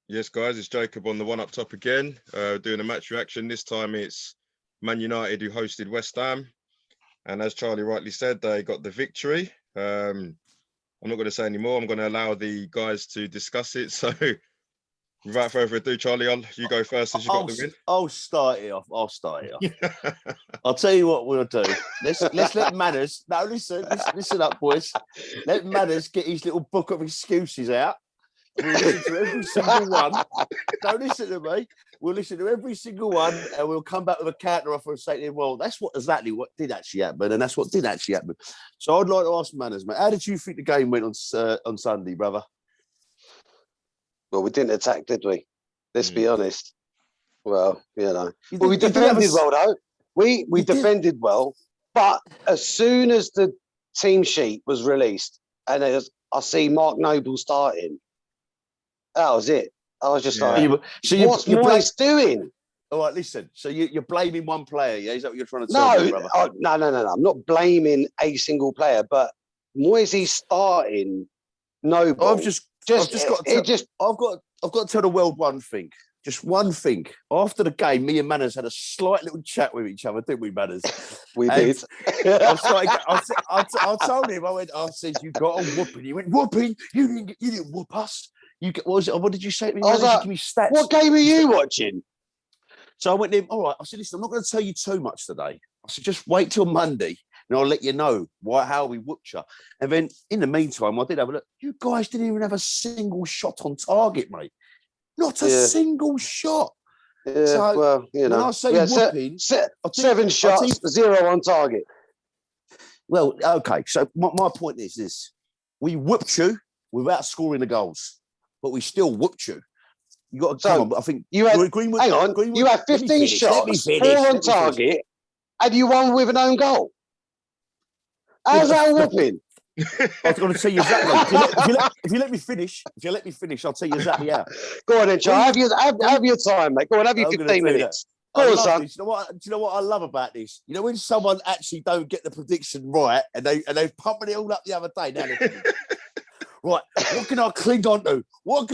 Yes, guys, it's Jacob on the One Up Top again, doing a match reaction. This time it's Man United who hosted West Ham. And as Charlie rightly said, they got the victory. I'm not going to say any more. I'm going to allow the guys to discuss it. So without further ado, Charlie, you go first as you got the win. I'll start it off. I'll tell you what we'll do. Let's let Manners. No, listen up, boys. Let Manners get his little book of excuses out. We'll listen to every single one. Don't listen to me. We'll listen to every single one, and we'll come back with a counter offer and say to him, well, that's exactly what did actually happen, and that's what did actually happen. So I'd like to ask Manners, mate, how did you think the game went on Sunday, brother? Well, we didn't attack, did we? Let's be honest. Well, we defended well, though. We defended well, but as soon as the team sheet was released and I see Mark Noble starting, that was it. I was just like, what's Moyes doing? All right, listen. So you're blaming one player, yeah? Is that what you're trying to tell me, brother? No. I'm not blaming a single player, but Moyes is starting Noble. I've got to tell the world one thing. Just one thing. After the game, me and Manners had a slight little chat with each other, didn't we, Manners? We did. I told him, I said, you got a whooping. He went, whooping? You didn't whoop us. What did you say to me? I was like, give me stats. What game are you watching? So I went to him, all right. I said, listen, I'm not going to tell you too much today. I said, just wait till Monday and I'll let you know how we whooped you. And then in the meantime, I did have a look. You guys didn't even have a single shot on target, mate. Not a single shot. Yeah, so, well, when I say whooping... 7 shots, 0 on target. Well, okay. So my point is this. We whooped you without scoring the goals. But we still whooped you. You got to come on. I think you had. Greenwood, you had 15 shots, 4 on target, and you won with an own goal. How's that whooping? I was going to tell you exactly. If you let me finish, I'll tell you exactly how. Go on then, Charlie. Have your time, mate. Go on, have your 15 minutes. Go on, son. Do you know what I love about this? You know when someone actually don't get the prediction right, and they pumping it all up the other day. Now right, what can I cling on to? I'll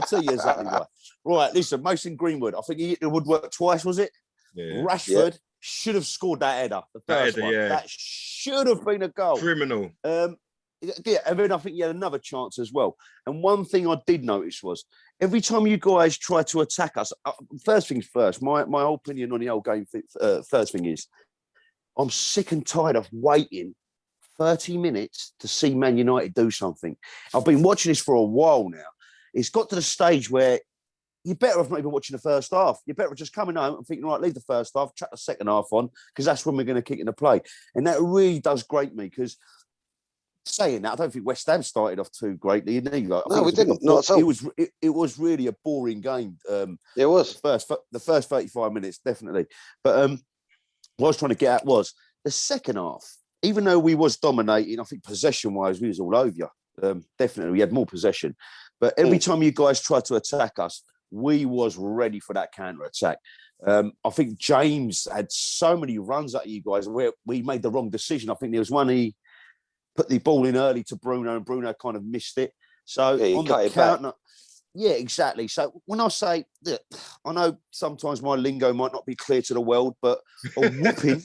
tell you exactly right. Right, listen, Mason Greenwood, I think he hit the woodwork twice, was it? Yeah. Rashford should have scored that header, the first one. Yeah. That should have been a goal. Criminal. And then I think he had another chance as well. And one thing I did notice was, every time you guys try to attack us, first things first, my opinion on the whole game, first thing is, I'm sick and tired of waiting 30 minutes to see Man United do something. I've been watching this for a while now. It's got to the stage where you're better off not even watching the first half. You're better off just coming home and thinking, right, leave the first half, chuck the second half on, because that's when we're going to kick into play. And that really does grate me, because saying that, I don't think West Ham started off too greatly. No, we didn't. Not at all. It was really a boring game. It was. The first 35 minutes, definitely. But what I was trying to get at was the second half. Even though we was dominating, I think possession-wise, we was all over you. Definitely, we had more possession. But every time you guys tried to attack us, we was ready for that counter-attack. I think James had so many runs at you guys where we made the wrong decision. I think there was one he put the ball in early to Bruno, and Bruno kind of missed it. So on the counter... Yeah, exactly. So when I say, look, I know sometimes my lingo might not be clear to the world, but a whooping...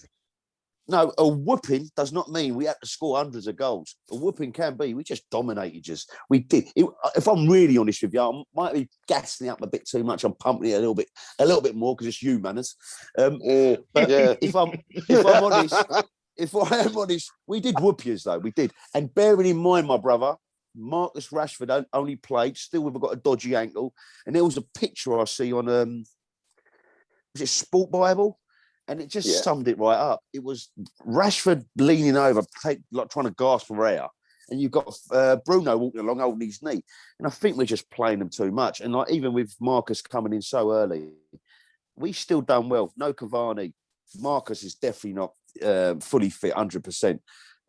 No, a whooping does not mean we had to score hundreds of goals. A whooping can be, we just dominated you. We did. If I'm really honest with you, I might be gassing it up a bit too much. I'm pumping it a little bit more because it's you, Manners. But if I am honest, we did whoop yous though. We did. And bearing in mind, my brother, Marcus Rashford only played, still we've got a dodgy ankle. And there was a picture I see on, was it Sport Bible? And it just summed it right up. It was Rashford leaning over, like trying to gasp for air. And you've got Bruno walking along holding his knee. And I think we're just playing them too much. And like, even with Marcus coming in so early, we still done well. No Cavani. Marcus is definitely not fully fit, 100%.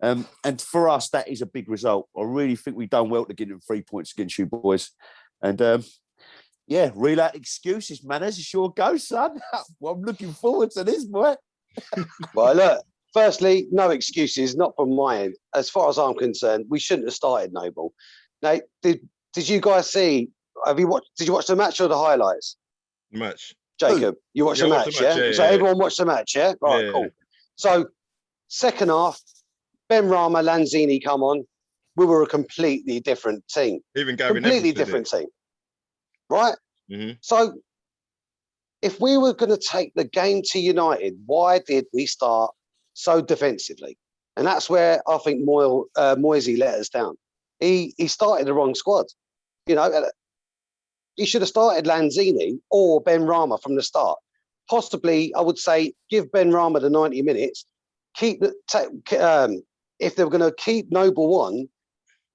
And for us, that is a big result. I really think we've done well to get them 3 points against you boys. And yeah, reel out excuses, Manners. It's your go, son. Well, I'm looking forward to this, boy. Well, look, firstly, no excuses, not from my end. As far as I'm concerned, we shouldn't have started Noble. Now, did you guys see have you watched? Did you watch the match or the highlights, Match. Jacob? You watched Yeah, the I match, watched the match, yeah? yeah, So yeah. everyone watched the match, yeah? Right, Yeah. cool. So second half, Ben Rama, Lanzini come on. We were a completely different team. Even Gary Completely Neville said different it. team. Right? Mhm. So if we were going to take the game to United, why did we start so defensively? And that's where I think Moisey let us down. He started the wrong squad. You know, he should have started Lanzini or Ben Rama from the start. Possibly, I would say, give Ben Rama the 90 minutes. Keep if they were going to keep Noble on,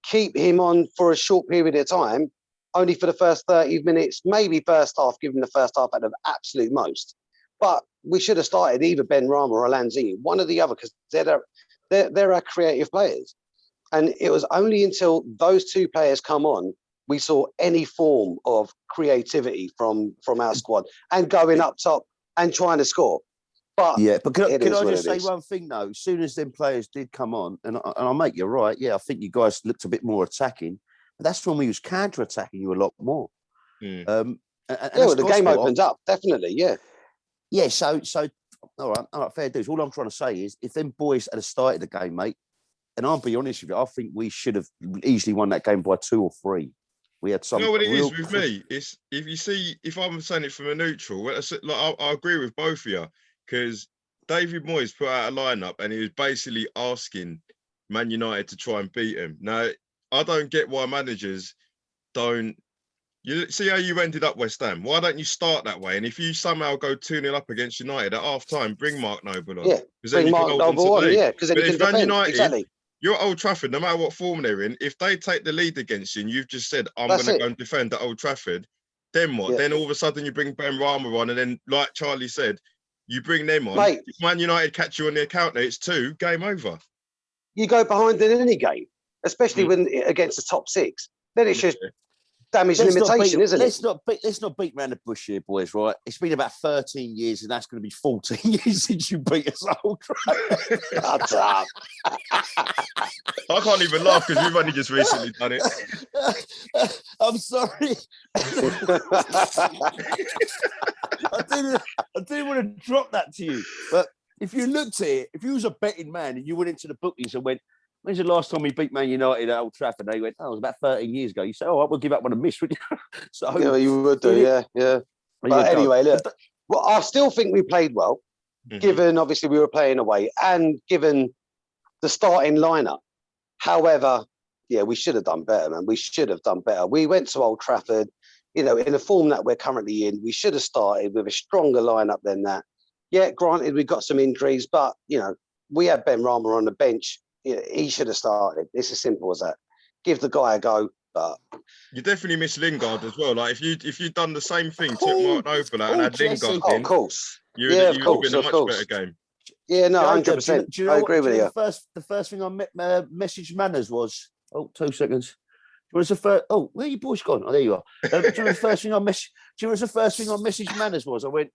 keep him on for a short period of time, only for the first 30 minutes, maybe first half, give him the first half at the absolute most. But we should have started either Ben Rama or Lanzini, one or the other, because they're our creative players. And it was only until those two players come on, we saw any form of creativity from our squad and going up top and trying to score. But yeah, but can I just say is. one thing though? As soon as them players did come on, and I make you right, yeah, I think you guys looked a bit more attacking. But that's when we was counter-attacking you a lot more. Mm. And Yeah, well, the game gospel. opens up, definitely, yeah. Yeah, so all right, fair dues. All I'm trying to say is if them boys had started the game, mate, and I'll be honest with you, I think we should have easily won that game by 2 or 3. We had some. You know what it is with me? It's if I'm saying it from a neutral, like I agree with both of you, because David Moyes put out a lineup and he was basically asking Man United to try and beat him. Now, I don't get why managers don't. You see how you ended up West Ham. Why don't you start that way? And if you somehow go 2-0 up against United at half time, bring Mark Noble on. Yeah, bring Mark Noble on, yeah, because then But he can if Man defend. United, Exactly. you're at Old Trafford, no matter what form they're in, if they take the lead against you and you've just said, I'm going to go and defend at Old Trafford, then what? Yeah. Then all of a sudden you bring Ben Rama on, and then, like Charlie said, you bring them on. Mate, if Man United catch you on their counter, it's 2, game over. You go behind in any game, especially when against the top 6. Then it's just damage limitation, isn't it? Let's not beat around the bush here, boys, right? It's been about 13 years, and that's going to be 14 years since you beat us at Old Trafford. Shut up. I can't even laugh because we've only just recently done it. I'm sorry. I didn't want to drop that to you, but if you looked at it, if you was a betting man and you went into the bookies and went, when's the last time we beat Man United at Old Trafford? They went, oh, it was about 13 years ago. You say, oh, we'll give up on a miss, would you? So yeah, you would do, yeah. But anyway, look, well, I still think we played well, given obviously we were playing away and given the starting lineup. However, yeah, we should have done better, man. We should have done better. We went to Old Trafford, in the form that we're currently in. We should have started with a stronger lineup than that. Yeah, granted, we got some injuries, but, we had Ben Rama on the bench. He should have started. It's as simple as that. Give the guy a go. But you definitely miss Lingard as well. Like if you'd done the same thing, took Mark Noble out and had Lingard in, of course, you would have been a much better game. Yeah, no, 100%. I agree with you. The first thing I messaged Manners was, 2 seconds. Where are you boys gone? Oh, there you are. The first thing I messaged Manners was, I went,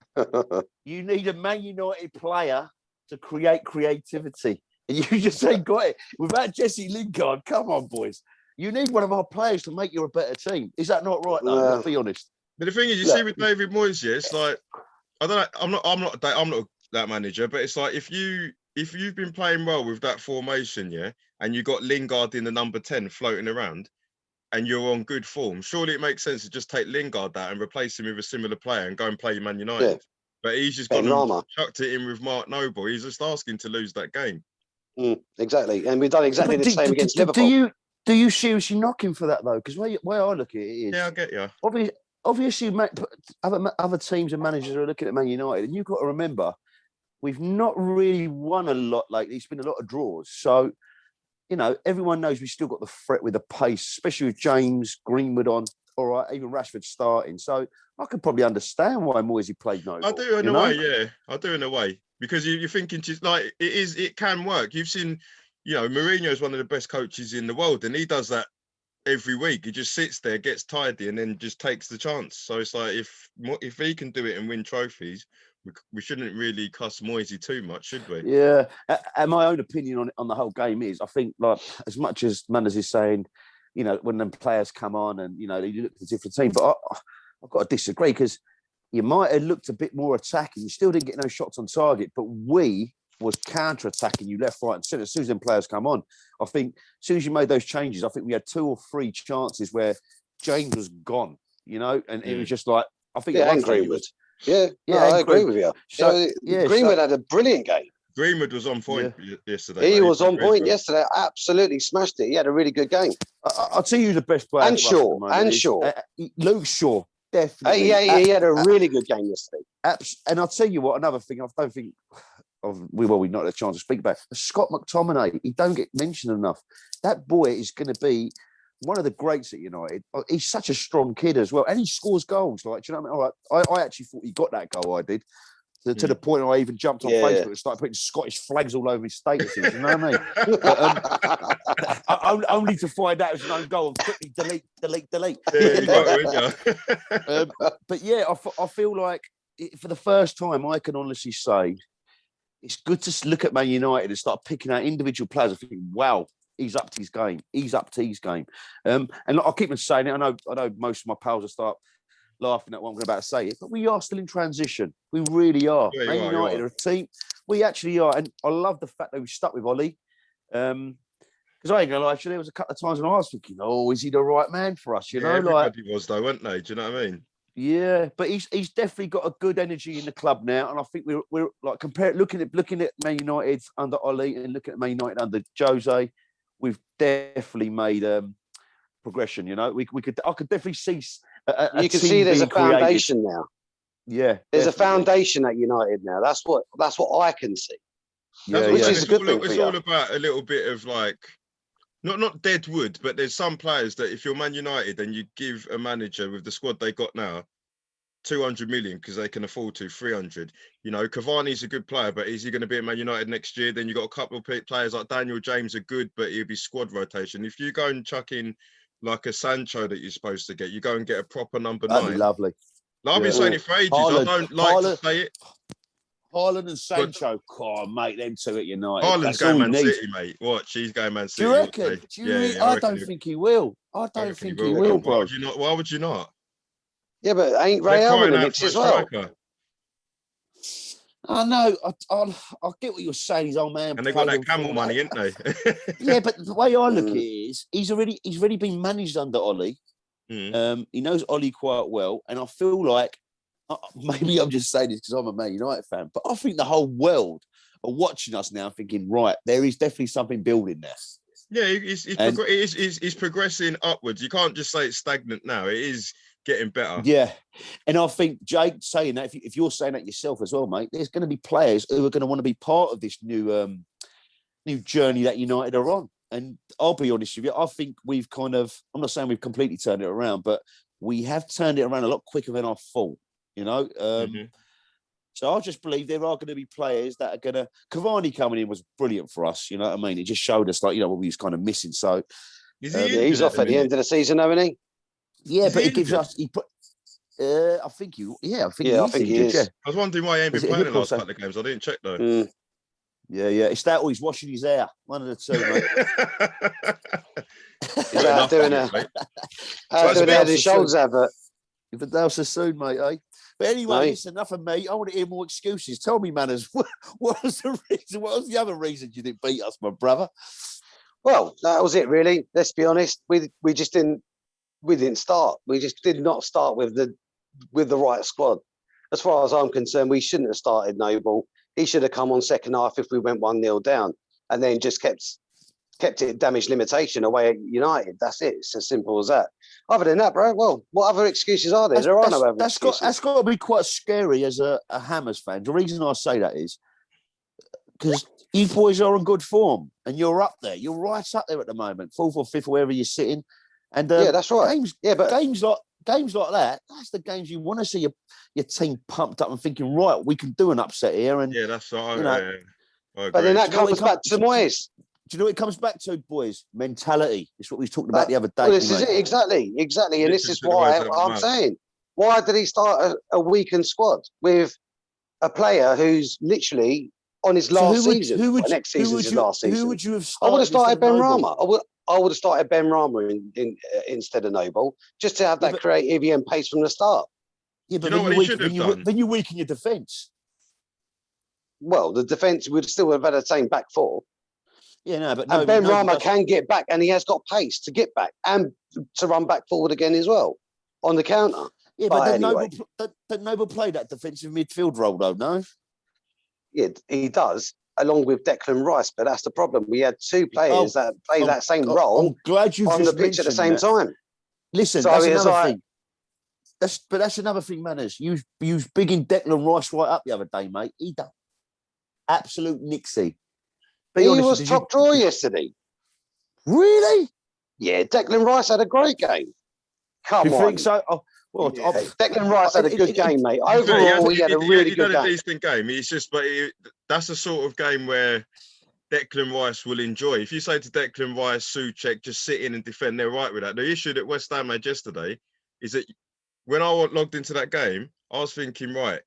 you need a Man United player to create creativity. And you just ain't got it. Without Jesse Lingard, come on, boys. You need one of our players to make you a better team. Is that not right, though? Let's be honest. But the thing is, you see with David Moyes, it's like, I don't know, I'm not that manager, but it's like if you've been playing well with that formation, and you got Lingard in the number 10 floating around, and you're on good form, surely it makes sense to just take Lingard out and replace him with a similar player and go and play Man United. Yeah. But he's just gone and chucked it in with Mark Noble. He's just asking to lose that game. Exactly, and we've done exactly the same against Liverpool. Do you seriously knock him for that though? Because way I look at it is, I get you. Obviously, other teams and managers are looking at Man United, and you've got to remember, we've not really won a lot lately. It's been a lot of draws. So, everyone knows we've still got the threat with the pace, especially with James, Greenwood on, all right, even Rashford starting. So I could probably understand why Moisey played Noble. I do in a way, yeah. I do in a way. Because you're thinking, just like, it can work. You've seen, Mourinho is one of the best coaches in the world, and he does that every week. He just sits there, gets tidy, and then just takes the chance. So it's like, if he can do it and win trophies, we shouldn't really cuss Moisey too much, should we? Yeah. And my own opinion on the whole game is, I think, like, as much as Manners is saying, you know, when them players come on and, you know, you look at a different team. But I've got to disagree because you might have looked a bit more attacking. You still didn't get no shots on target, but we was counter-attacking you left, right and centre. As soon as them players come on, I think as soon as you made those changes, I think we had 2 or 3 chances where James was gone, you know, and it was just like, I think and Greenwood. I agree with you. So Greenwood had a brilliant game. Greenwood was on point yesterday. He was on point yesterday. Absolutely smashed it. He had a really good game. I'll tell you the best player. And Shaw. Luke Shaw, definitely. He had a really good game yesterday. And I'll tell you what, another thing, I don't think we've not had a chance to speak about. Scott McTominay, he don't get mentioned enough. That boy is going to be one of the greats at United. He's such a strong kid as well. And he scores goals. Like, do you know what I mean? All right, I actually thought he got that goal, I did. To the point where I even jumped on Facebook and started putting Scottish flags all over his statuses. You know what I mean? Only to find out it was an own goal and quickly delete. But yeah, I feel like for the first time, I can honestly say it's good to look at Man United and start picking out individual players. I think, wow, he's up to his game. And I keep on saying it. I know most of my pals will start laughing at what I'm about to say, but we are still in transition. We really are. Yeah, Man United are a team. We actually are. And I love the fact that we stuck with Ollie. Because I ain't going to lie, actually, there was a couple of times when I was thinking, oh, is he the right man for us? You know, everybody was though, weren't they? Do you know what I mean? Yeah, but he's definitely got a good energy in the club now, and I think we're like looking at Man United under Ollie and looking at Man United under Jose, we've definitely made progression. You know, I could definitely see. You can see there's a foundation now. Yeah, there's a foundation at United now. That's what I can see. Which is a good thing. It's all about a little bit of like, not dead wood, but there's some players that if you're Man United and you give a manager with the squad they got now 200 million because they can afford to 300. You know, Cavani's a good player, but is he going to be at Man United next year? Then you got a couple of players like Daniel James are good, but he'll be squad rotation. If you go and chuck in like a Sancho that you're supposed to get, you go and get a proper number 9. That'd be lovely. Like, I've been saying it for ages. I don't like to say it. Haaland and Sancho, mate, them two at United. Haaland's going Man City, mate. Watch, he's going Man City. Do you reckon? I don't think he will. I don't think he will, bro. Why would you not? Yeah, but ain't Real in the mix as well? I know. I get what you're saying. His old man, and they got that camel money, ain't they? Yeah, but the way I look at it is, he's already been managed under Ollie. He knows Ollie quite well, and I feel like maybe I'm just saying this because I'm a Man United fan, but I think the whole world are watching us now, thinking, right, there is definitely something building there. Yeah, he's progressing upwards. You can't just say it's stagnant now. It is getting better. Yeah. And I think, Jake, saying that, if you're saying that yourself as well, mate, there's going to be players who are going to want to be part of this new journey that United are on. And I'll be honest with you, I think we've I'm not saying we've completely turned it around, but we have turned it around a lot quicker than I thought, you know? So I just believe there are going to be players that are going to... Cavani coming in was brilliant for us, you know what I mean? It just showed us, like, you know, what we was kind of missing. So he's off at the end of the season, isn't he? Yeah, but it gives us... I think he is. Yeah. I was wondering why he ain't been playing the last couple of games. I didn't check, though. Yeah. It's that or he's washing his hair. One of the two, mate. He's out doing a head and shoulders advert. If it does so soon, mate, eh? But anyway, listen, enough of me. I want to hear more excuses. Tell me, manners. What was the reason? What was the other reason you didn't beat us, my brother? Well, that was it, really. Let's be honest. We just didn't. We didn't start. We just did not start with the right squad. As far as I'm concerned, we shouldn't have started Noble. He should have come on second half if we went 1-0 down, and then just kept it damage limitation away at United. That's it. It's as simple as that. Other than that, bro, well, what other excuses are there? There are no other excuses. That's got to be quite scary as a Hammers fan. The reason I say that is because you boys are in good form, and you're up there. You're right up there at the moment, 4th or 5th, wherever you're sitting. And yeah, that's right. Games like that, that's the games you want to see your team pumped up and thinking, right, we can do an upset here. And yeah, that's right. But then that comes back to Moyes. Do you know what it comes back to, boys? Mentality. It's what we talked about the other day. Well, this is it, exactly. And this is why I'm saying, why did he start a weakened squad with a player who's literally on his last season. Next season's his last season. Who would you have I would started? have started Ben Rama. I would have started Ben Rama instead of Noble, just to have that creativity and pace from the start. Yeah, but you know what he should have done? Then you weaken your defence. Well, the defence would still have had the same back four. Yeah, no, but and Ben Rama can get back, and he has got pace to get back and to run back forward again as well on the counter. Yeah, but anyway. Noble played that defensive midfield role, though, no? Yeah, he does, along with Declan Rice. But that's the problem. We had two players that play that same role. I'm glad you've on just the pitch at the same time. Listen, that's another thing. That's another thing, Manners. You was bigging Declan Rice right up the other day, mate. He done absolute nixie. He was top drawer yesterday. Really? Yeah, Declan Rice had a great game. Come on. You think so? Well, yeah. Declan Rice had a good game, mate. Overall, he had a really good game. A decent game. It's just, but that's the sort of game where Declan Rice will enjoy. If you say to Declan Rice, Souček, just sit in and defend, they're right with that. The issue that West Ham had yesterday is that when I logged into that game, I was thinking, right,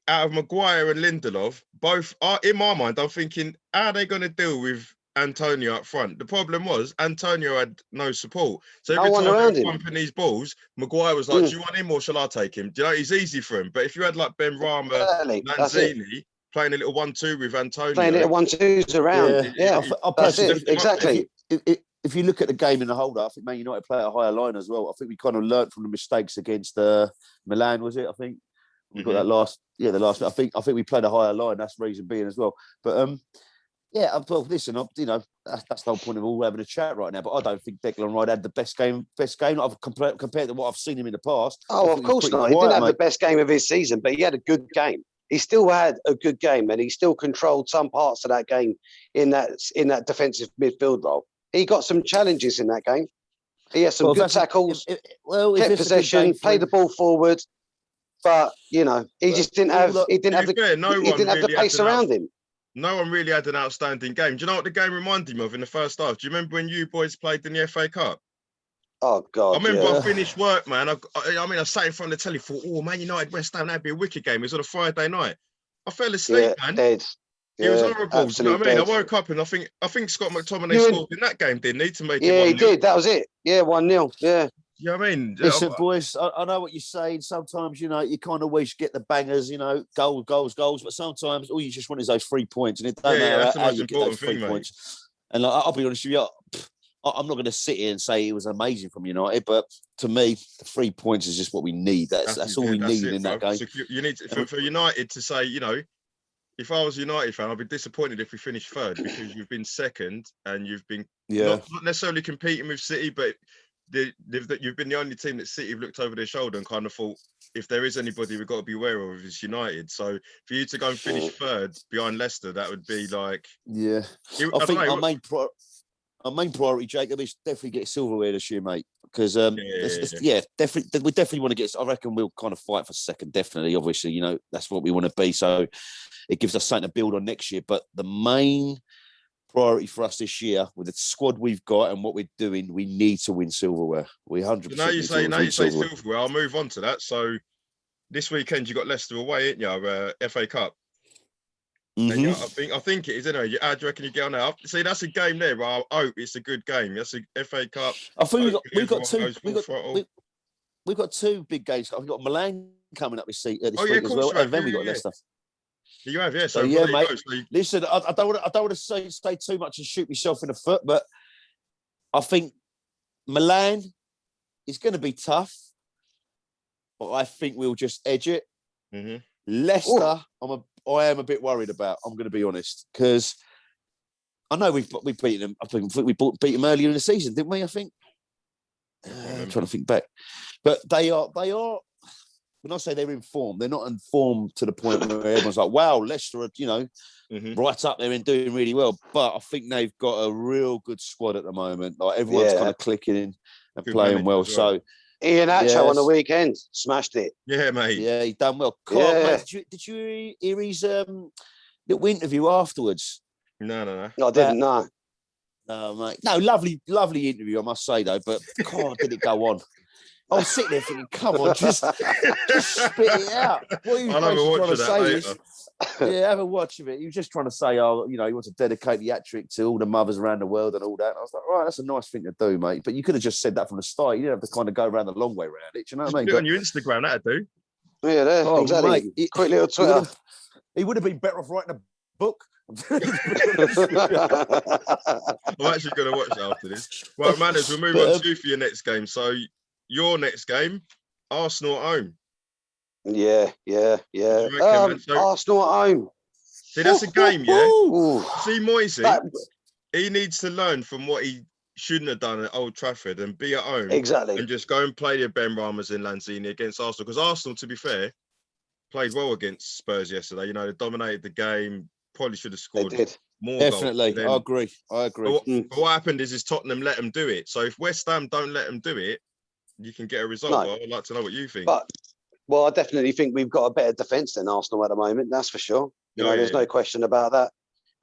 out of Maguire and Lindelof, both are in my mind, I'm thinking, how are they going to deal with Antonio up front? The problem was Antonio had no support. So every time they were pumping these balls, Maguire was like, do you want him or shall I take him? Do you know, he's easy for him. But if you had like Ben Rama, Lanzini, playing a little 1-2 with Antonio. Playing little 1-2s around. Yeah, that's it. Exactly. If you look at the game in the holder, I think Man United play a higher line as well. I think we kind of learnt from the mistakes against Milan, was it? I think we got that last. Yeah, the last. I think we played a higher line. That's the reason being as well. But yeah, well, listen, you know, that's the whole point of all having a chat right now. But I don't think Declan Rice had the best game I've compared to what I've seen him in the past. Oh, of course not. He didn't have the best game of his season, but he had a good game. He still had a good game, and he still controlled some parts of that game in that defensive midfield role. He got some challenges in that game. He had some good tackles, kept possession, played the ball forward, but you know, he just didn't have the pace around him. No one really had an outstanding game. Do you know what the game reminded me of in the first half? Do you remember when you boys played in the FA Cup? Oh, God, I remember I finished work, man. I sat in front of the telly for, Man United, West Ham, that'd be a wicked game. It was on a Friday night. I fell asleep, man. Dead. It was horrible. You know what I mean? I woke up and I think Scott McTominay scored in that game, didn't he? To make it 1-0. He did. That was it. Yeah, 1-0. Yeah. You know what I mean? Listen, boys, I know what you're saying. Sometimes, you know, you kind of wish get the bangers, you know, goals. But sometimes all you just want is those 3 points. And it don't matter how you get those 3 points. And like, I'll be honest with you, I'm not going to sit here and say it was amazing from United, but to me, the 3 points is just what we need. That's all we need in that game. So you need to, for United to say, you know, if I was a United fan, I'd be disappointed if we finished third because you've been second and you've been not necessarily competing with City, but you've been the only team that City have looked over their shoulder and kind of thought, if there is anybody we've got to be aware of, it's United. So for you to go and finish third behind Leicester, that would be like... Yeah. I think our main priority, Jacob, is definitely get silverware this year, mate. Because definitely, we definitely want to get. I reckon we'll kind of fight for second. Definitely, obviously, you know that's what we want to be. So it gives us something to build on next year. But the main priority for us this year, with the squad we've got and what we're doing, we need to win silverware. We 100%. Now you say silverware. I'll move on to that. So this weekend you got Leicester away, ain't you? FA Cup. I think it is, anyway. How do you reckon you get on there? See, that's a game there, but I hope it's a good game. That's a FA Cup. I think we've got two big games. We've got Milan coming up this week as well, and then we got Leicester. You have, yeah. So yeah, mate. Listen, I don't want to say too much and shoot myself in the foot, but I think Milan is going to be tough, but I think we'll just edge it. Leicester, I am a bit worried about. I'm going to be honest, because I know we've beaten them. I think we beat them earlier in the season, didn't we? I think. I'm trying to think back, but they are. When I say they're in form, they're not in form to the point where everyone's like, "Wow, Leicester are, right up there and doing really well." But I think they've got a real good squad at the moment. Like everyone's kind of clicking in and playing well. So. Ian Atcho on the weekend smashed it. Yeah, mate. Yeah, he done well. Mate, did you hear his little interview afterwards? No, I didn't. No, mate. No, lovely interview, I must say though. But God, did it go on? I was sitting there thinking, come on, just spit it out. What are you trying to say? Yeah, have a watch of it. He was just trying to say, oh, he wants to dedicate the hat-trick to all the mothers around the world and all that. And I was like, right, that's a nice thing to do, mate. But you could have just said that from the start. You didn't have to kind of go around the long way around it. Do you know what I mean? Put it on your Instagram, that'd do. Yeah, there, exactly. Mate, quick little Twitter. He would have been better off writing a book. I'm actually going to watch it after this. Well, Manners, we'll move on to you for your next game. So your next game, Arsenal at home. Yeah. Reckon, Arsenal at home. See, that's a game, yeah? Ooh. See, Moisey, he needs to learn from what he shouldn't have done at Old Trafford and be at home. Exactly. And just go and play the Ben Ramas and Lanzini against Arsenal. Because Arsenal, to be fair, played well against Spurs yesterday. They dominated the game. Probably should have scored more Definitely. goals. I agree. But what happened is Tottenham let them do it. So if West Ham don't let them do it, you can get a result. No. Well, I'd like to know what you think. Well, I definitely think we've got a better defence than Arsenal at the moment. That's for sure. There's no question about that.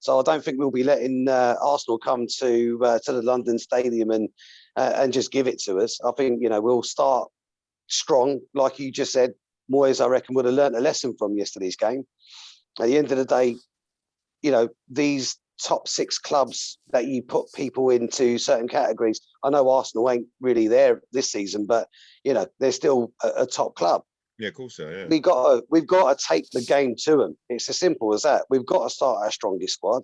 So I don't think we'll be letting Arsenal come to the London Stadium and just give it to us. I think we'll start strong, like you just said. Moyes, I reckon, would have learnt a lesson from yesterday's game. At the end of the day, these top 6 clubs that you put people into certain categories. I know Arsenal ain't really there this season, but they're still a top club. Yeah, of course, yeah. We've got to take the game to them. It's as simple as that. We've got to start our strongest squad.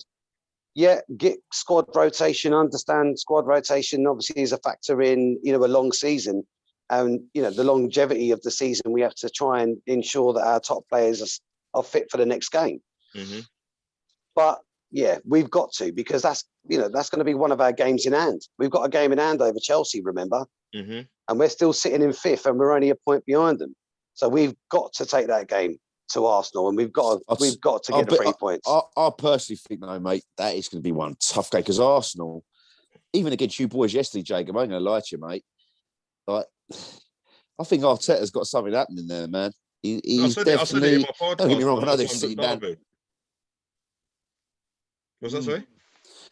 Yeah, get squad rotation. Understand squad rotation obviously is a factor in a long season, and the longevity of the season. We have to try and ensure that our top players are fit for the next game. Mm-hmm. But yeah, we've got to, because that's going to be one of our games in hand. We've got a game in hand over Chelsea, remember, mm-hmm. and we're still sitting in 5th, and we're only a point behind them. So we've got to take that game to Arsenal, and we've got to get the 3 points. I personally think, though, mate, that is going to be one tough game, because Arsenal, even against you boys yesterday, Jacob, I ain't going to lie to you, mate. Like, I think Arteta's got something happening there, man. He's I said it in my podcast. Don't get me wrong, I know they're sitting down. What's that say?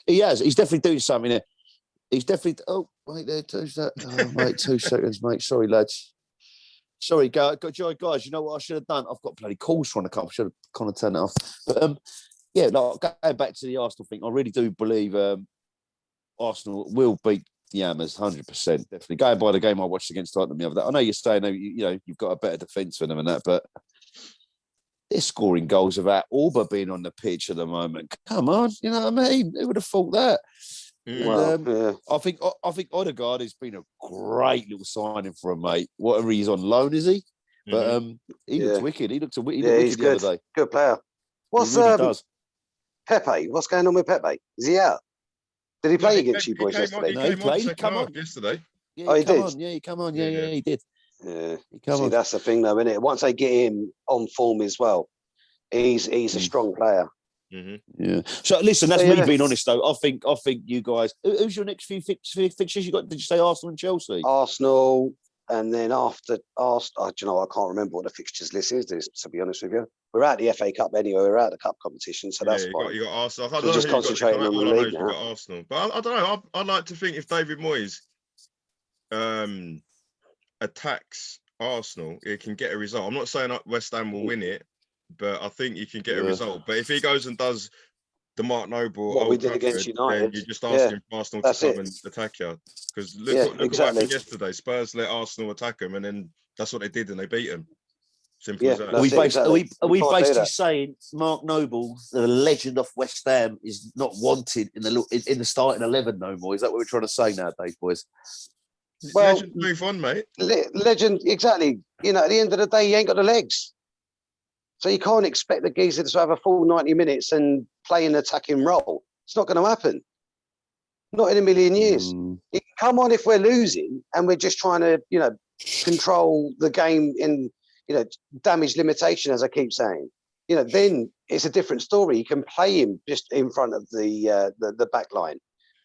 He has. He's definitely doing something there. He's definitely. Oh, wait there. Who's that? Oh, mate, 2 seconds, mate. Sorry, lads. Sorry, guys. You know what I should have done? I've got bloody calls trying to come. I should have kind of turned it off. But yeah, like, going back to the Arsenal thing, I really do believe Arsenal will beat the Hammers 100%. Definitely. Going by the game I watched against Tottenham the other day. I know you're saying you've got a better defence for them and that, but they're scoring goals without Auba being on the pitch at the moment. Come on, you know what I mean? Who would have thought that? Well, I think Odegaard has been a great little signing for him, mate. Whatever he's on loan, is he? But he looks wicked. He looked wicked the other day. Good player. What's he really does. Pepe? What's going on with Pepe? Is he out? Did he play against you boys yesterday? He played. He came on yesterday. Yeah, he did. Yeah, he came on. Yeah, he did. Yeah. See, that's the thing, though, isn't it? Once they get him on form as well, he's a strong player. Mm-hmm. Yeah. So listen, that's me being honest, though. I think you guys. Who's your next few fixtures? You got? Did you say Arsenal and Chelsea? Arsenal, and then after Arsenal, do you know, I can't remember what the fixtures list is. To be honest with you, we're out the FA Cup anyway. We're out the cup competition, so that's fine. You got Arsenal. So just concentrating on the league now. Got Arsenal, but I don't know. I'd like to think if David Moyes attacks Arsenal, he can get a result. I'm not saying West Ham will win it, but I think you can get a result. But if he goes and does the Mark Noble, what we did against United, you're just asking for Arsenal to come and attack you. Because look what happened yesterday. Spurs let Arsenal attack them, and then that's what they did, and they beat them. Simple as that. Are we basically saying Mark Noble, the legend of West Ham, is not wanted in the starting 11 no more? Is that what we're trying to say nowadays, boys? Well, legend move on, mate. Legend, exactly. You know, at the end of the day, he ain't got the legs. So you can't expect the geezer to have a full 90 minutes and play an attacking role. It's not going to happen. Not in a million years. He can come on if we're losing and we're just trying to, control the game in, damage limitation, as I keep saying. Then it's a different story. You can play him just in front of the back line.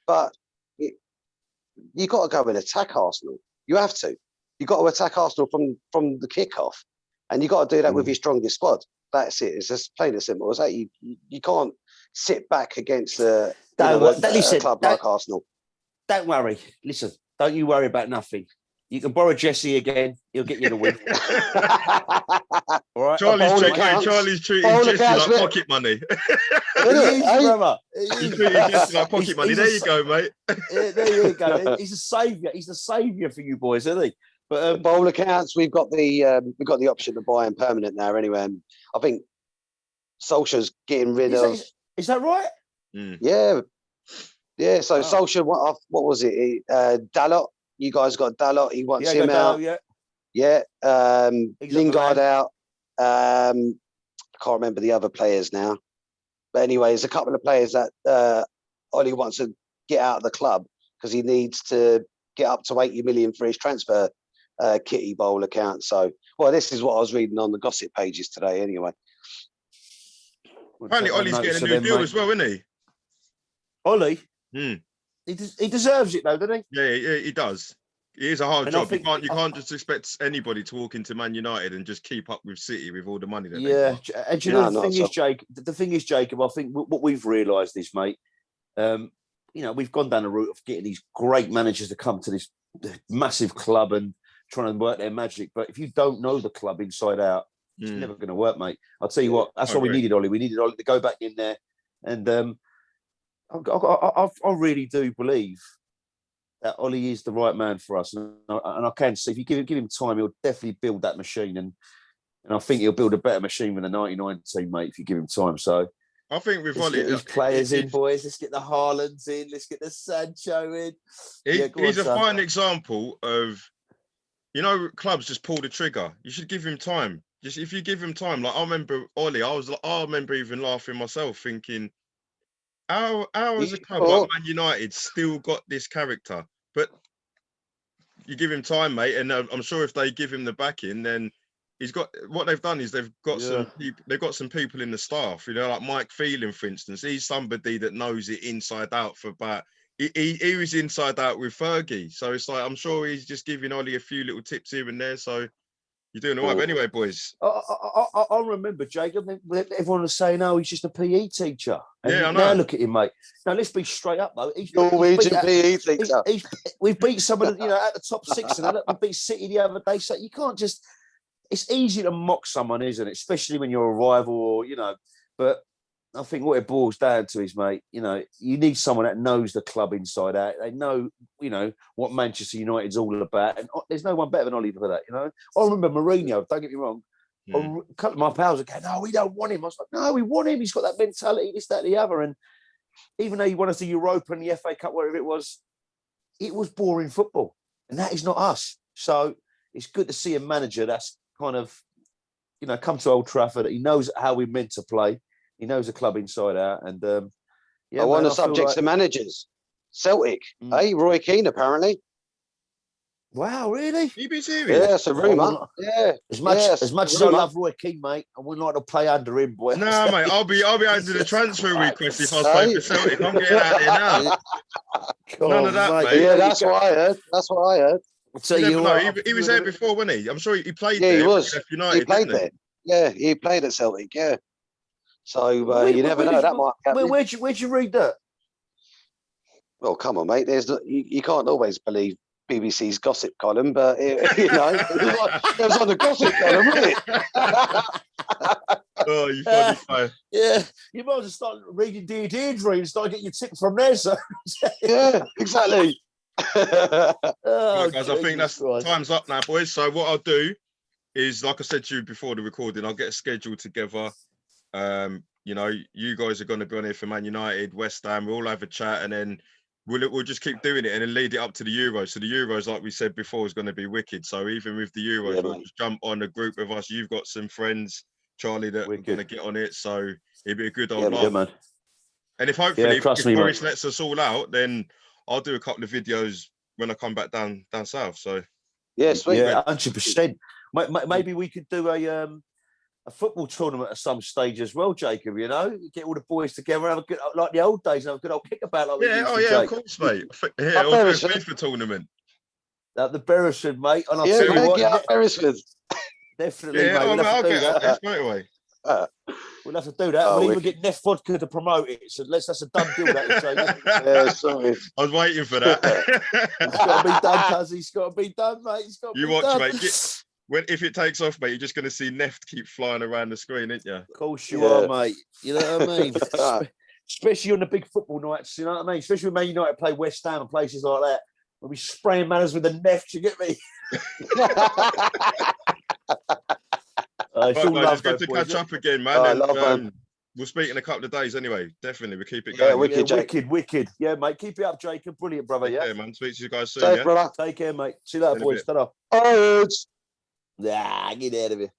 But you got to go and attack Arsenal. You have to. You got to attack Arsenal from the kickoff. And you got to do that with your strongest squad. That's it. It's just plain and simple as that. You can't sit back against a club like Arsenal. Don't worry. Listen, don't you worry about nothing. You can borrow Jesse again. He'll get you the win. All right. Charlie's treating Jesse like pocket money. Brother. He's treating Jesse like pocket money. There you go, mate. There you go. He's a saviour. He's a saviour for you boys, isn't he? But bowl accounts, we've got the option to buy them permanent now. Anyway, and I think Solskjaer's getting rid of. Is that right? Yeah. So Solskjaer, what was it? Dalot. You guys got Dalot. He wants him out. Yeah. Lingard out. I can't remember the other players now. But anyway, there's a couple of players that Ollie wants to get out of the club because he needs to get up to 80 million for his transfer kitty bowl account. So, this is what I was reading on the gossip pages today anyway. Apparently Ollie's getting a new deal as well, isn't he? Ollie? He deserves it though, doesn't he? Yeah, he does. It is a hard job. You can't just expect anybody to walk into Man United and just keep up with City with all the money that they got. And you know the thing is, Jacob, I think what we've realised is, mate, we've gone down the route of getting these great managers to come to this massive club and trying to work their magic. But if you don't know the club inside out, it's never going to work, mate. I'll tell you what, that's why we needed Ollie. We needed Ollie to go back in there. And I really do believe that Ollie is the right man for us. And I can see if you give him time, he'll definitely build that machine. And I think he'll build a better machine than the 99 team, mate, if you give him time. So I think with Ollie, get these players in, boys. Let's get the Haalands in. Let's get the Sancho in. He's a fine example of, clubs just pull the trigger. You should give him time. Just if you give him time, like I remember Ollie, I remember even laughing myself, thinking, how has a club like Man United still got this character? But you give him time, mate, and I'm sure if they give him the backing, then he's got what they've done is they've got some people in the staff, like Mike Phelan, for instance. He's somebody that knows it inside out for about. He was inside out with Fergie, so it's like I'm sure he's just giving Ollie a few little tips here and there. So you're doing all right. But anyway, boys. I remember, Jacob, everyone was saying, he's just a PE teacher. And I know. Now look at him, mate. Now, let's be straight up, though. Norwegian PE teacher. We've beat some of the, at the top six, and we beat City the other day. So you can't just... It's easy to mock someone, isn't it? Especially when you're a rival or, But I think what it boils down to is, mate, you need someone that knows the club inside out. They know, what Manchester United's all about. And there's no one better than Ollie for that, I remember Mourinho, don't get me wrong. A couple of my pals are going, no, we don't want him. I was like, no, we want him. He's got that mentality, this, that, the other. And even though he won us the Europa and the FA Cup, whatever it was boring football. And that is not us. So it's good to see a manager that's kind of, come to Old Trafford. He knows how we're meant to play. He knows the club inside out. And on the subject of managers, Celtic, Roy Keane, apparently. Wow, really? You be serious? Yeah, it's a rumour. As much as I love Roy Keane, mate, I wouldn't like to play under him, boy. No, mate, I'll be under the transfer request if I was playing for Celtic. I'm getting out of here now. None of that, mate. Yeah, that's what I heard. I'll tell you what. He was there before, wasn't he? I'm sure he played there. Yeah, he was. United, he played there. Yeah, he played at Celtic, yeah. So you never know. That might happen. Where'd you read that? Well, come on, mate. You can't always believe BBC's gossip column, but it was on the gossip column, wasn't it? Oh, you funny guy. Yeah, you might as well start reading Deirdre and start getting your tip from there, sir. Yeah, exactly. Right, guys, I think that's time's up now, boys. So what I'll do is, like I said to you before the recording, I'll get a schedule together. You guys are going to be on here for Man United, West Ham. We'll all have a chat, and then we'll just keep doing it and then lead it up to the Euros. So the Euros, like we said before, is going to be wicked. So even with the Euros, we'll just jump on a group of us. You've got some friends, Charlie, that are going to get on it. So it'll be a good old laugh. Man. And if hopefully if Boris lets us all out, then I'll do a couple of videos when I come back down south. So sweet. Yeah, 100%. Maybe we could do a football tournament at some stage as well, Jacob. Get all the boys together, have a good, like the old days, have a good old kickabout. Like of course, mate. Yeah, we'll do a FIFA tournament. The Beresford, mate. And I'll tell you what, Beresford. Definitely, mate. I'll get that. Straight away. We'll have to do that. Oh, We'll even wicked. get Neff Vodka to promote it. So that's a done deal. That is, Yeah, sorry. I was waiting for that. it's got to be done, Tazzy. It's got to be done, mate. It's got to You be watch, done. mate. If it takes off, mate, you're just going to see Neft keep flying around the screen, ain't you? Of course you are, mate. You know what I mean? Especially on the big football nights, you know what I mean? Especially when Man United play West Ham and places like that. We'll be spraying manners with the Neft, you get me? Right, It's all guys, love, it's good to boys. catch up again, man. Oh, and love, man. We'll speak in a couple of days anyway. Definitely, we'll keep it Yeah, going. wicked, Jake. Wicked. Yeah, mate. Keep it up, Jacob. Brilliant, brother. Take Yeah. care, man. Speak to you guys soon. Safe, Yeah. brother. Take care, mate. See you later, In a boys. bit. Ta-da. Oh, Nah, get out of here.